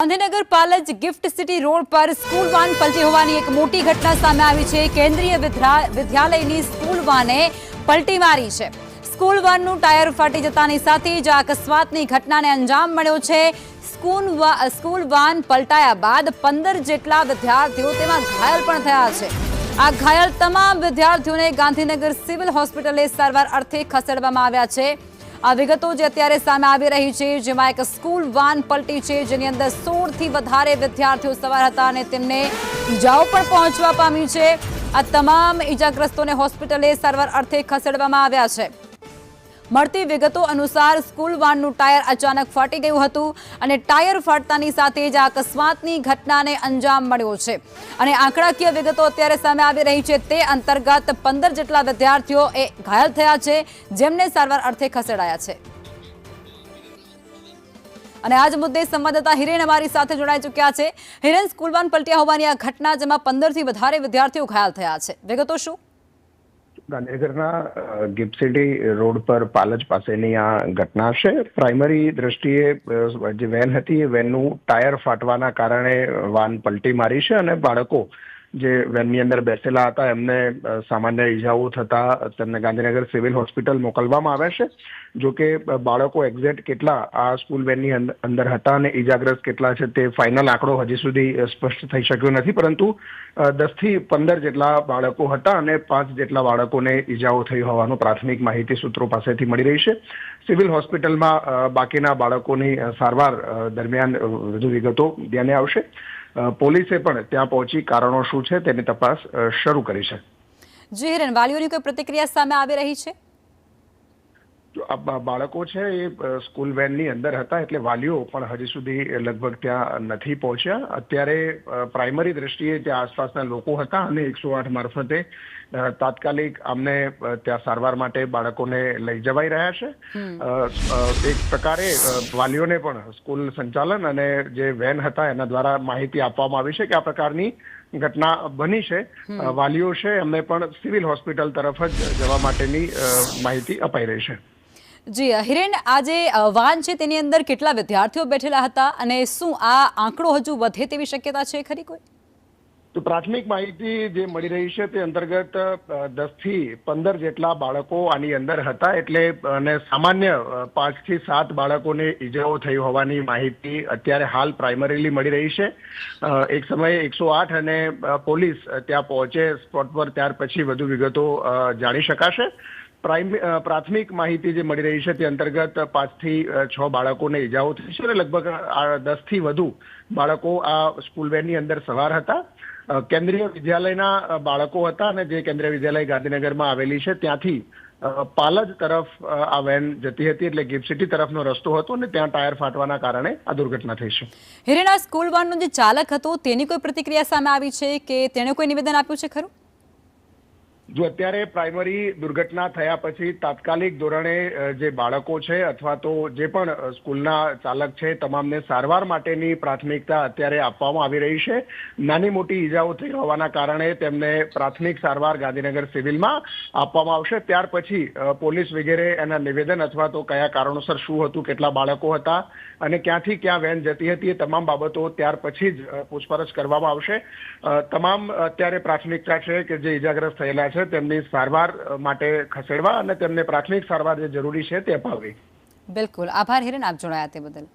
Gandhinagar Palaj gift city road પર school van પલટી હોવાની એક મોટી ઘટના સામે આવી છે। કેન્દ્રીય વિદ્યાલયની સ્કૂલ વાને પલટી મારી છે। સ્કૂલ વાનનું ટાયર ફાટી જતાની સાથે જ આ અકસ્માતની ઘટનાને અંજામ મળ્યો છે। સ્કૂલ વાન પલટાયા બાદ 15 જેટલા વિદ્યાર્થીઓ તેમાં ઘાયલ પણ થયા છે। આ ઘાયલ તમામ વિદ્યાર્થીઓને ગાંધીનગર સિવિલ હોસ્પિટલે સારવાર અર્થે ખસેડવામાં આવ્યા છે। આ વિગતો જે અત્યારે સામે આવી રહી છે, જેમાં એક સ્કૂલ વાન પલટી છે, જેની અંદર 16 થી વધારે વિદ્યાર્થીઓ સવાર હતા અને તેમને ઈજાઓ પણ પહોંચવા પામી છે। આ તમામ ઈજાગ્રસ્તોને હોસ્પિટલે સારવાર અર્થે ખસેડવામાં આવ્યા છે। મળતી વિગતો અનુસાર સ્કૂલ વાનનું ટાયર અચાનક ફાટી ગયું હતું અને ટાયર ફાટતાની સાથે જ આ અકસ્માતની ઘટનાને અંજામ મળ્યો છે અને આંકડાકીય વિગતો અત્યારે સામે આવી રહી છે। તે અંતર્ગત 15 જેટલા વિદ્યાર્થીઓ ઘાયલ થયા છે, જેમને સારવાર અર્થે ખસેડાયા છે। અને આજ મુદ્દે સંવાદદાતા હિરેન અમારી સાથે જોડાઈ ચૂક્યા છે। હિરેન, સ્કૂલ વાન પલટ્યા હોવાની આ ઘટના, જેમાં 15 થી વધારે વિદ્યાર્થીઓ ઘાયલ થયા છે, વિગતો શું? ગાંધીનગરના ગિફ્ટ સિટી રોડ પર પાલજ પાસેની આ ઘટના છે। પ્રાઇમરી દ્રષ્ટિએ જે વેન હતી એ વેનનું ટાયર ફાટવાના કારણે વાન પલટી મારી છે અને બાળકો જે વેનની અંદર બેસેલા હતા એમને સામાન્ય ઈજાઓ થતા તેમને ગાંધીનગર સિવિલ હોસ્પિટલ મોકલવામાં આવ્યા છે। જો કે બાળકો એક્ઝેક્ટ કેટલા આ સ્કૂલ વેનની અંદર હતા અને ઈજાગ્રસ્ત કેટલા છે તે ફાઇનલ આંકડો હજી સુધી સ્પષ્ટ થઈ શક્યો નથી, પરંતુ 10 થી 15 જેટલા બાળકો હતા અને 5 જેટલા બાળકોને ઈજાઓ થઈ હોવાનું પ્રાથમિક માહિતી સૂત્રો પાસેથી મળી રહી છે। સિવિલ હોસ્પિટલમાં બાકીના બાળકોની સારવાર દરમિયાન વધુ વિગતો ધ્યાને આવશે। પોલીસે પણ ત્યાં પહોંચી કારણો શું છે તેની તપાસ શરૂ કરી છે। જી હિરેન, વાલીઓની કોઈ પ્રતિક્રિયા સામે આવી રહી છે? બાળકો છે એ સ્કૂલ વેનની અંદર હતા, એટલે વાલીઓ પણ હજી સુધી લગભગ ત્યાં નથી પહોંચ્યા। અત્યારે પ્રાઇમરી દ્રષ્ટિએ ત્યાં આસપાસના લોકો હતા અને 108 મારફતે તાત્કાલિક આમને ત્યાં સારવાર માટે બાળકોને લઈ જવાઈ રહ્યા છે। એક પ્રકારે વાલીઓને પણ સ્કૂલ સંચાલન અને જે વેન હતા એના દ્વારા માહિતી આપવામાં આવી છે કે આ પ્રકારની ઘટના બની છે। વાલીઓ છે એમને પણ સિવિલ હોસ્પિટલ તરફ જ જવા માટેની માહિતી અપાઈ રહી છે। જી હિરેન, આ જે વાન છે તેની અંદર કેટલા વિદ્યાર્થીઓ બેઠેલા હતા અને શું આ આંકડો હજુ વધે તેવી શક્યતા છે ખરી કોઈ? તો પ્રાથમિક માહિતી જે મળી રહી છે તે અંતર્ગત 10 થી 15 જેટલા બાળકો આની અંદર હતા, એટલે અને સામાન્ય 5 થી 7 બાળકોને ઈજાઓ થઈ હોવાની માહિતી અત્યારે હાલ પ્રાઇમરીલી મળી રહી છે। એક સમયે 108 અને પોલીસ ત્યાં પહોંચે સ્પોટ પર, ત્યાર પછી વધુ વિગતો જાણી શકાશે। પ્રાથમિક માહિતી જે મળી રહી છે તે અંતર્ગત 5 થી 6 બાળકોને ઈજાઓ થઈ છે અને લગભગ 10 થી વધુ બાળકો આ સ્કૂલ વેનની અંદર સવાર હતા। કેન્દ્રીય વિદ્યાલયના બાળકો હતા અને જે કેન્દ્રીય વિદ્યાલય ગાંધીનગરમાં આવેલી છે ત્યાંથી પાલજ તરફ આ વેન જતી હતી, એટલે ગિફ્ટ સિટી તરફનો રસ્તો હતો અને ત્યાં ટાયર ફાટવાના કારણે આ દુર્ઘટના થઈ છે। હિરેન, આ સ્કૂલ વાનનો જે ચાલક હતો તેની કોઈ પ્રતિક્રિયા સામે આવી છે કે તેણે કોઈ નિવેદન આપ્યું છે ખરું? જો અત્યારે પ્રાઇમરી દુર્ઘટના થયા પછી તાત્કાલિક ધોરણે જે બાળકો છે અથવા તો જે પણ સ્કૂલના ચાલક છે તમામને સારવાર માટેની પ્રાથમિકતા અત્યારે આપવામાં આવી રહી છે। નાની મોટી ઈજાઓ થઈ હોવાના કારણે તેમને પ્રાથમિક સારવાર ગાંધીનગર સિવિલમાં આપવામાં આવશે। ત્યાર પછી પોલીસ વગેરે એના નિવેદન અથવા તો કયા કારણોસર શું હતું, કેટલા બાળકો હતા અને ક્યાંથી ક્યાં વેન જતી હતી, એ તમામ બાબતો ત્યાર પછી જ પૂછપરછ કરવામાં આવશે। તમામ અત્યારે પ્રાથમિકતા છે કે જે ઈજાગ્રસ્ત થયેલા છે તેમની સારવાર માટે ખસેડવા અને તેમને પ્રાથમિક સારવાર જે જરૂરી છે તે અપાવવી। બિલકુલ, આભાર હિરેન, આપ જોડાયા તે બદલ।